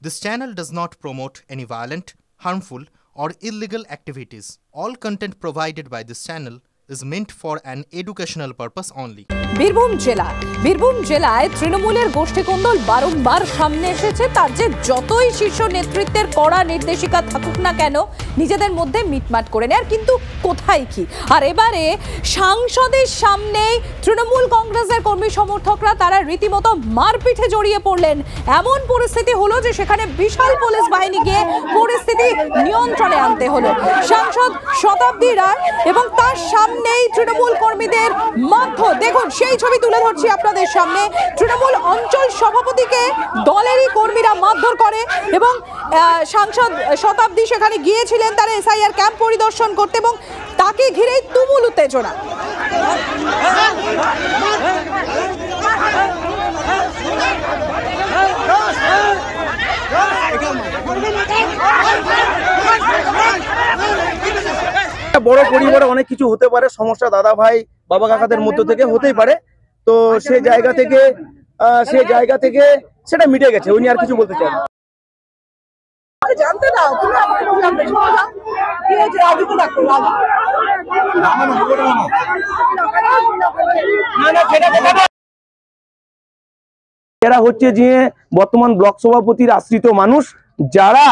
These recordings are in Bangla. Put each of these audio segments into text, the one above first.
This channel does not promote any violent, harmful, or illegal activities. All content provided by this channel is meant for an educational purpose only. Birbhum জেলায় তৃণমূলের গোষ্ঠীকন্দল বারংবার সামনে এসেছে। তার যে যতই শীর্ষ নেতৃত্বের কড়া নির্দেশিকা থাকুক না কেন, নিজেদের মধ্যে মিটমাট করে নেয়। আর কিন্তু কোথায় কি, আর এবারে সাংসদের সামনেই তৃণমূল কংগ্রেসের কর্মী সমর্থকরা তারা রীতিমতো মারপিঠে জড়িয়ে পড়লেন। এমন পরিস্থিতি হলো যে সেখানে বিশাল পুলিশ বাহিনী গিয়ে পরিস্থিতি নিয়ন্ত্রণে আনতে হলো। সাংসদ শতাব্দী রায় এবং তার সামনেই তৃণমূল কর্মীদের মারধর। দেখুন সেই ছবি তুলে ধরছি আপনাদের সামনে। তৃণমূল অঞ্চল সভাপতিকে দলেরই কর্মীরা মারধর করে এবং সাংসদ শতাব্দী সেখানে গিয়েছিলেন তারা এসআইআর ক্যাম্প পরিদর্শন করতে এবং তাকে ঘিরেই তুমুল উত্তেজনা। বড় পরিবারে অনেক কিছু হতে পারে, সমস্যা দাদা ভাই বাবা কাকাদের মধ্য থেকে হতেই পারে। তো সেই জায়গা থেকে সেটা মিটে গেছে, উনি আর কিছু বলতে চান না। এরা হচ্ছে যে বর্তমান ব্লক সভাপতির আশ্রিত মানুষ, যারা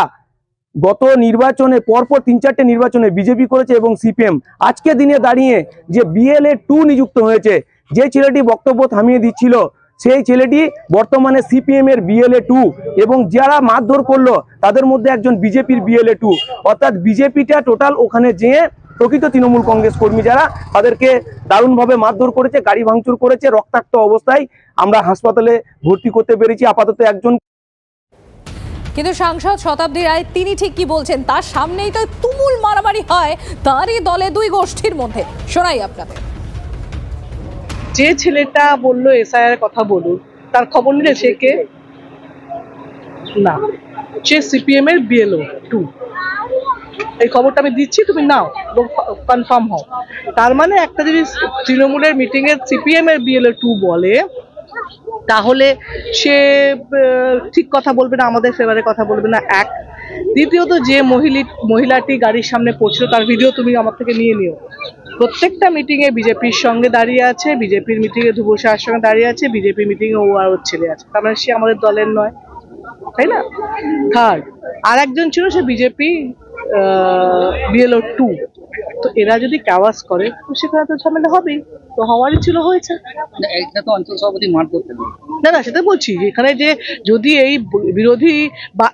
গত নির্বাচনে পরপর 3-4টে নির্বাচনে বিজেপি করেছে এবং সিপিএম। আজকে দিনে দাঁড়িয়ে যে BLA 2 নিযুক্ত হয়েছে, যে ছেলেটি বক্তব্য থামিয়ে দিচ্ছিল সেই ছেলেটি বর্তমানে সিপিএম এর BLA 2, এবং যারা মারধর করলো তাদের মধ্যে একজন বিজেপির BLA 2। অর্থাৎ বিজেপিটা টোটাল ওখানে যেয়ে প্রকৃত তৃণমূল কংগ্রেস কর্মী যারা তাদেরকে দারুণভাবে মারধর করেছে, গাড়ি ভাঙচুর করেছে। রক্তাক্ত অবস্থায় আমরা হাসপাতালে ভর্তি করতে পেরেছি আপাতত একজন। কিন্তু সাংসদ শতাব্দী রায় তিনি ঠিক কি বলছেন, তার সামনেই তো তুমুল মারামারি হয় তারই দলে দুই গোষ্ঠীর মধ্যে। শোনাই আপনাদের। যে ছেলেটা বললো এসআইআর কথা বলুন, তার খবর নিলে সে কে? না, সে সিপিএম এর BLA 2। এই খবরটা আমি দিচ্ছি, তুমি নাও, কনফার্ম হও। তার মানে একটা যদি তৃণমূলের মিটিং এর সিপিএম এর BLA 2 বলে, তাহলে সে ঠিক কথা বলবে না, আমাদের ফেভারে কথা বলবে না। এক, দ্বিতীয়ত যে মহিলাটি গাড়ির সামনে পড়ছিল তার ভিডিও তুমি আমার থেকে নিয়ে নিও। প্রত্যেকটা মিটিং এ বিজেপির সঙ্গে দাঁড়িয়ে আছে, বিজেপির মিটিং এ ধ্রুব শাহের সঙ্গে দাঁড়িয়ে আছে, বিজেপির মিটিং এ ও আর ওর ছেলে আছে, তার মানে সে আমাদের দলের নয়, তাই না? থার্ড, আর একজন ছিল সে বিজেপি BLA 2। তো এরা যদি ক্যাওয়াস করে তো সেখানে তো ঝামেলা হবেই, তো হওয়ারই ছিল, হয়েছে। না না, সেটা বলছি এখানে যে যদি এই বিরোধী বা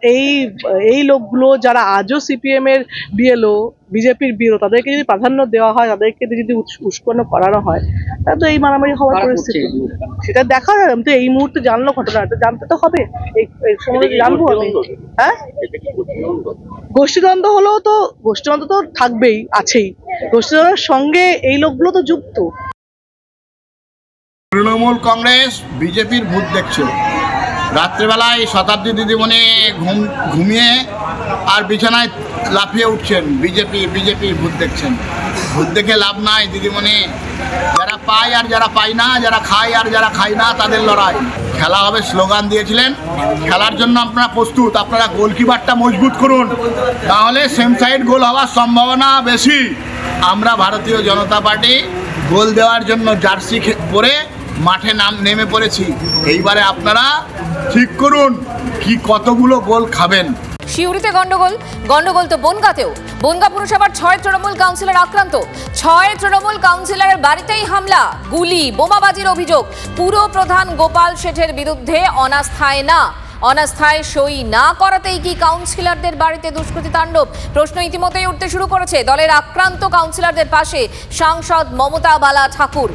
এই লোকগুলো যারা আজও সিপিএম এর BLA বিজেপির BLA তাদেরকে যদি প্রাধান্য দেওয়া হয়, তাদেরকে যদি উস্কানো করানো হয়, তাহলে তো এই মারামারি হওয়ার পরিস্থিতি। সেটা দেখা যায়, আমি তো এই মুহূর্তে জানলো ঘটনাটা, জানতে তো হবে, এই সময় জানবো আমি। হ্যাঁ, গোষ্ঠীদ্বন্দ্ব হলেও তো গোষ্ঠীদ্বন্দ্ব তো থাকবেই, আছেই। গোষ্ঠীদ্বন্দ্বের সঙ্গে এই লোকগুলো তো যুক্ত। তৃণমূল কংগ্রেস বিজেপির ভূত দেখছে। রাত্রেবেলায় শতাব্দী দিদিমণি ঘুমিয়ে আর বিছানায় লাফিয়ে উঠছেন, বিজেপির ভূত দেখছেন। ভূত দেখে লাভ নাই দিদিমণি, যারা পায় আর যারা পায় না, যারা খায় আর যারা খায় না, তাদের লড়াই। খেলা হবে স্লোগান দিয়েছিলেন, খেলার জন্য আপনারা প্রস্তুত। আপনারা গোলকিপারটা মজবুত করুন, তাহলে সেম সাইড গোল হওয়ার সম্ভাবনা বেশি। আমরা ভারতীয় জনতা পার্টি গোল দেওয়ার জন্য জার্সি পরে মাঠে নেমে পড়েছি। এইবারে আপনারা ঠিক করুন কি কতগুলো গোল খাবেন। শিউরিতে গন্ডগোল তো বনগাঁতেও। বনগাঁ পুরসভার 6 তৃণমূল কাউন্সিলর আক্রান্ত। 6 তৃণমূল কাউন্সিলরের বাড়িতেই হামলা, গুলি, বোমাবাজির অভিযোগ। পুর প্রধান গোপাল শেঠের বিরুদ্ধে অনাস্থায় সই না করাতেই কি কাউন্সিলরদের বাড়িতে দুষ্কৃতী তাণ্ডব? প্রশ্ন ইতিমধ্যেই উঠতে শুরু করেছে। দলের আক্রান্ত কাউন্সিলরদের পাশে সাংসদ মমতা বালা ঠাকুর।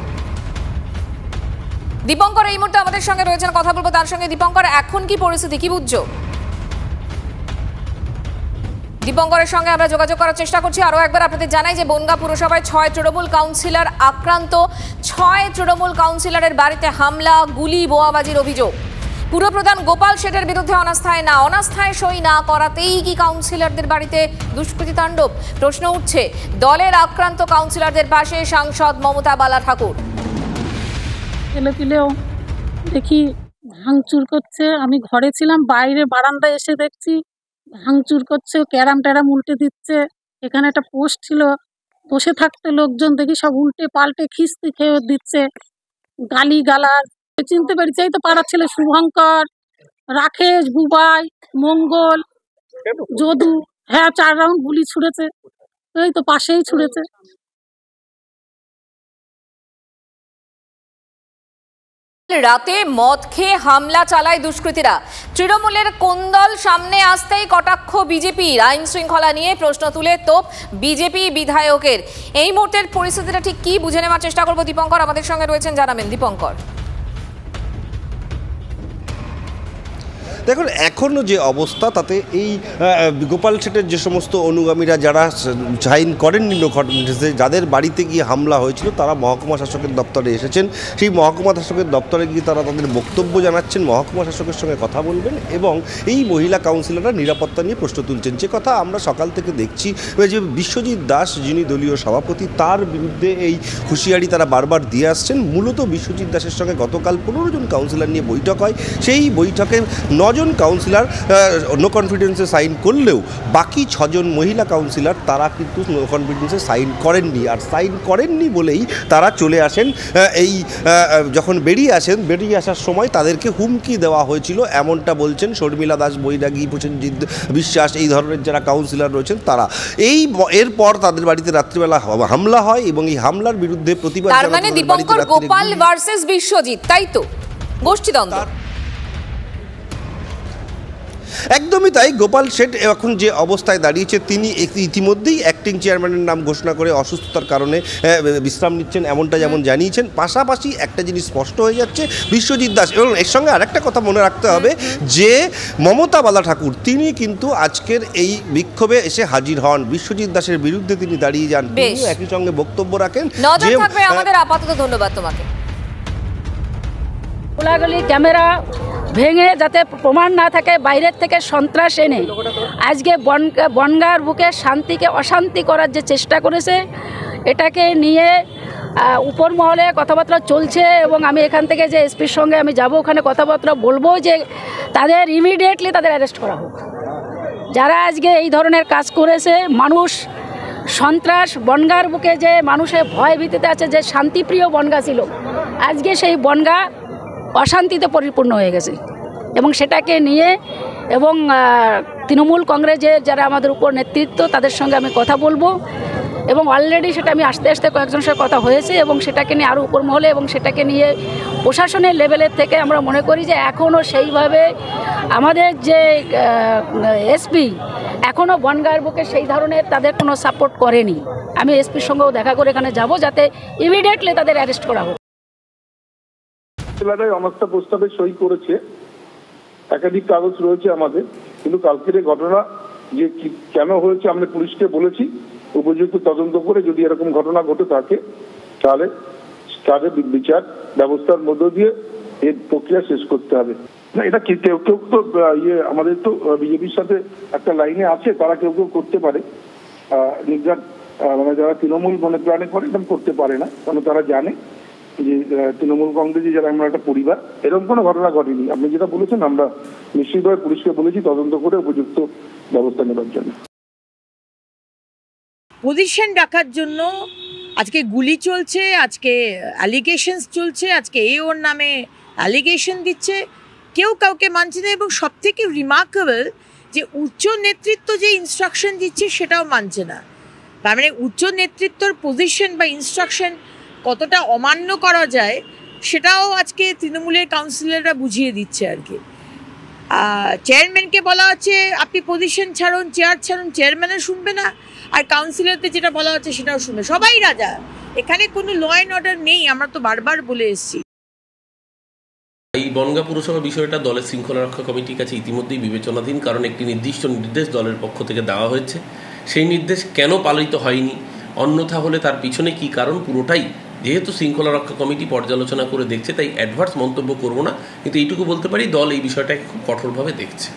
দীপঙ্কর এই মুহূর্তে আমাদের সঙ্গে রয়েছেন, কথা বলবো তার সঙ্গে। দীপঙ্কর, এখন কি পরিস্থিতি, কি বুঝছো? দীপঙ্করের সঙ্গে আমরা যোগাযোগ করার চেষ্টা করছি। আরও একবার আপনাদের জানাই যে বনগাঁ পুরসভায় 6 তৃণমূল কাউন্সিলর আক্রান্ত। 6 তৃণমূল কাউন্সিলরের বাড়িতে হামলা, গুলি, বোমাবাজির অভিযোগ। পুরপ্রধান গোপাল শেঠের বিরুদ্ধে অনাস্থায় সই না করাতেই কি কাউন্সিলরদের বাড়িতে দুষ্কৃতী তাণ্ডব? প্রশ্ন উঠছে। দলের আক্রান্ত কাউন্সিলরদের পাশে সাংসদ মমতা বালা ঠাকুর। দিলেও দেখি ভাঙচুর করছে। আমি ঘরে ছিলাম, বাইরে বারান্দায় এসে দেখছি ভাঙচুর করছে, ক্যারাম ট্যারাম উল্টে দিচ্ছে। এখানে একটা পোস্ট ছিল, বসে থাকতে লোকজন দেখি সব উল্টে পাল্টে খিস্তি খেয়ে দিচ্ছে, গালি গালাজ। চিনতে পেরেছি, এই তো পাড়ার ছেলে শুভঙ্কর, রাকেশ, বুবাই, মঙ্গল, যদু। হ্যাঁ, 4 রাউন্ড গুলি ছুড়েছে, এই তো পাশেই ছুড়েছে। রাতে মদ খেয়ে হামলা চালায় দুষ্কৃতীরা। তৃণমূলের কোন্দল সামনে আসতেই কটাক্ষ বিজেপির। আইন শৃঙ্খলা নিয়ে প্রশ্ন তুলে তোপ বিজেপি বিধায়কের। এই মুহূর্তের পরিস্থিতিটা ঠিক কি বুঝে নেওয়ার চেষ্টা করবো। দীপঙ্কর আমাদের সঙ্গে রয়েছেন, জানাবেন দীপঙ্কর। দেখুন, এখনও যে অবস্থা তাতে এই গোপাল শেঠের যে সমস্ত অনুগামীরা যারা সাইন করেননি নো কনফিডেন্সে, যাদের বাড়িতে গিয়ে হামলা হয়েছিল, তারা মহকুমা শাসকের দপ্তরে এসেছেন। সেই মহকুমা শাসকের দপ্তরে গিয়ে তারা তাদের বক্তব্য জানাচ্ছেন, মহকুমা শাসকের সঙ্গে কথা বলবেন এবং এই মহিলা কাউন্সিলররা নিরাপত্তা নিয়ে প্রশ্ন তুলছেন। যে কথা আমরা সকাল থেকে দেখছি যে বিশ্বজিৎ দাস যিনি দলীয় সভাপতি, তার বিরুদ্ধে এই হুঁশিয়ারি তারা বারবার দিয়ে আসছেন। মূলত বিশ্বজিৎ দাসের সঙ্গে গতকাল 15 জন কাউন্সিলর নিয়ে বৈঠক হয়। সেই বৈঠকে 9 জন কাউন্সিলর নো কনফিডেন্সে সাইন করলেও বাকি 6 জন মহিলা কাউন্সিলর তারা কিন্তু নো কনফিডেন্সে সাইন করেননি। আর সাইন করেননি বলেই তারা চলে আসেন। এই যখন বেরিয়ে আসার সময় তাদেরকে হুমকি দেওয়া হয়েছিল, এমনটা বলছেন শর্মিলা দাস বৈরাগী, প্রসেনজিৎ বিশ্বাস, এই ধরনের যারা কাউন্সিলর রয়েছেন তারা। এরপর তাদের বাড়িতে রাত্রিবেলা হামলা হয় এবং এই হামলার বিরুদ্ধে প্রতিবাদ। তার মানে দীপঙ্কর গোপাল ভার্সেস বিশ্বজিৎ, তাই তো? গোষ্ঠীদ্বন্দ্ব। একদমই তাই। গোপাল শেঠ এখন যে অবস্থায় দাঁড়িয়েছে, তিনি ইতিমধ্যেই অ্যাক্টিং চেয়ারম্যানের নাম ঘোষণা করে অসুস্থতার কারণে বিশ্রাম নিচ্ছেন, এমনটা যেমন জানিয়েছেন। পাশাপাশি একটা জিনিস স্পষ্ট হয়ে যাচ্ছে, বিশ্বজিৎ দাস এবং এর সঙ্গে আরেকটা কথা মনে রাখতে হবে যে মমতা বালা ঠাকুর তিনি কিন্তু আজকের এই বিক্ষোভে এসে হাজির হন। বিশ্বজিৎ দাসের বিরুদ্ধে তিনি দাঁড়িয়ে যান, তিনি একই সঙ্গে বক্তব্য রাখেন। নজর থাকবে আমাদের। আপাতত ধন্যবাদ তোমাকে। গোলাগুলি ক্যামেরা ভেঙে যাতে প্রমাণ না থাকে, বাইরের থেকে সন্ত্রাস এনে আজকে বনগাঁর বুকে শান্তিকে অশান্তি করার যে চেষ্টা করেছে, এটাকে নিয়ে উপর মহলে কথাবার্তা চলছে। এবং আমি এখান থেকে যে এসপির সঙ্গে আমি যাব, ওখানে কথাবার্তা বলবো যে তাদের ইমিডিয়েটলি তাদের অ্যারেস্ট করা হোক। যারা আজকে এই ধরনের কাজ করেছে, মানুষ সন্ত্রাস, বনগাঁর বুকে যে মানুষের ভয় ভীতিতে আছে, যে শান্তিপ্রিয় বনগাঁ ছিল, আজকে সেই বনগাঁ অশান্তিতে পরিপূর্ণ হয়ে গেছে। এবং সেটাকে নিয়ে এবং তৃণমূল কংগ্রেসের যারা আমাদের উপর নেতৃত্ব, তাদের সঙ্গে আমি কথা বলবো। এবং অলরেডি সেটা আমি আস্তে আস্তে কয়েকজনের সাথে কথা হয়েছে এবং সেটাকে নিয়ে আরও উপর মহলে এবং সেটাকে নিয়ে প্রশাসনের লেভেলের থেকে আমরা মনে করি যে এখনও সেইভাবে আমাদের যে এসপি এখনও বনগাঁর বুকে সেই ধরনের তাদের কোনো সাপোর্ট করেনি। আমি এসপির সঙ্গেও দেখা করে এখানে যাব, যাতে ইমিডিয়েটলি তাদের অ্যারেস্ট করা হোক। অনাস্থা প্রস্তাবে সই করেছে, একাধিক কাগজ রয়েছে আমাদের, কিন্তু কালকের ঘটনা যে কেন হয়েছে আমরা পুলিশকে বলেছি, উপযুক্ত তদন্ত করে যদি এরকম ঘটনা ঘটে থাকে তাহলে তাদের বিচার ব্যবস্থার মধ্য দিয়ে এর প্রক্রিয়া শেষ করতে হবে। না, এটা কেউ কেউ তো আমাদের তো বিজেপির সাথে একটা লাইনে আছে, তারা কেউ কেউ করতে পারে, নির্যাত মানে যারা তৃণমূল মনে প্রাণে করে এরকম করতে পারে না, কারণ তারা জানে যে তৃণমূল কংগ্রেসে যারা আমরা একটা পরিবার, এরকম কোনো ঘটনা ঘটেনি। আপনি যেটা বলেছেন আমরা নিশ্চিতভাবে পুলিশকে বলেছি তদন্ত করে উপযুক্ত ব্যবস্থা নেওয়ার জন্য। পজিশন রাখার জন্য আজকে গুলি চলছে, আজকে অ্যালিগেশনস চলছে, আজকে ওর নামে অ্যালিগেশন দিচ্ছে, কেউ কাউকে মানছে না। এবং সব থেকে রিমার্কেবল যে উচ্চ নেতৃত্ব যে ইনস্ট্রাকশন দিচ্ছে সেটাও মানছে না। তার মানে উচ্চ নেতৃত্বর পজিশন বা ইনস্ট্রাকশন কতটা অমান্য করা যায় সেটাও আজকে তৃণমূলের কাউন্সিলররা বুঝিয়ে দিচ্ছে আর কি। চেয়ারম্যানকে বলা হচ্ছে আপনি পজিশন ছাড়ুন, চেয়ার ছাড়ুন, চেয়ারম্যানও শুনবে না, আর কাউন্সিলরদের যেটা বলা হচ্ছে সেটাও শুনবে। সবাই রাজা, এখানে কোনো ল অ্যান্ড অর্ডার নেই, আমরা তো বারবার বলে এসেছি। এই বনগাঁ পুরসভা বিষয়টা দলের শৃঙ্খলা রক্ষা কমিটির কাছে ইতিমধ্যেই বিবেচনাধীন, কারণ একটি নির্দিষ্ট নির্দেশ দলের পক্ষ থেকে দেওয়া হয়েছে। সেই নির্দেশ কেন পালিত হয়নি, অন্যথা হলে তার পিছনে কি কারণ, পুরোটাই যেহেতু শৃঙ্খলা রক্ষা কমিটি পর্যালোচনা করে দেখছে, তাই অ্যাডভান্স মন্তব্য করব না। কিন্তু এইটুকু বলতে পারি, দল এই বিষয়টাকে খুব কঠোরভাবে দেখছে।